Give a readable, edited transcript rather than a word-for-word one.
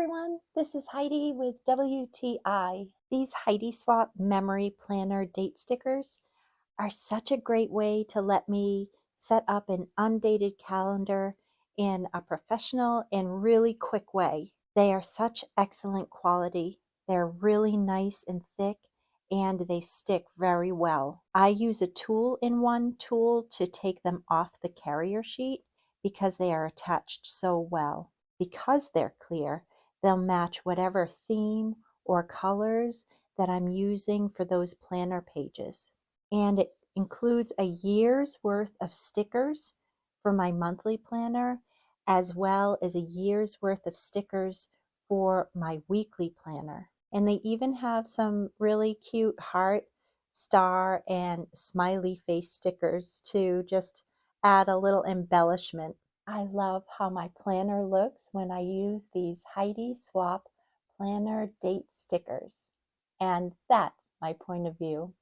everyone, this is Heidi with WTI. These Heidi Swap Memory Planner date stickers are such a great way to let me set up an undated calendar in a professional and really quick way. They are such excellent quality. They're really nice and thick and they stick very well. I use a two-in-one tool to take them off the carrier sheet because they are attached so well. Because they're clear, they'll match whatever theme or colors that I'm using for those planner pages. And it includes a year's worth of stickers for my monthly planner, as well as a year's worth of stickers for my weekly planner. And they even have some really cute heart, star, and smiley face stickers to just add a little embellishment. I love how my planner looks when I use these Heidi Swap planner date stickers. And that's my point of view.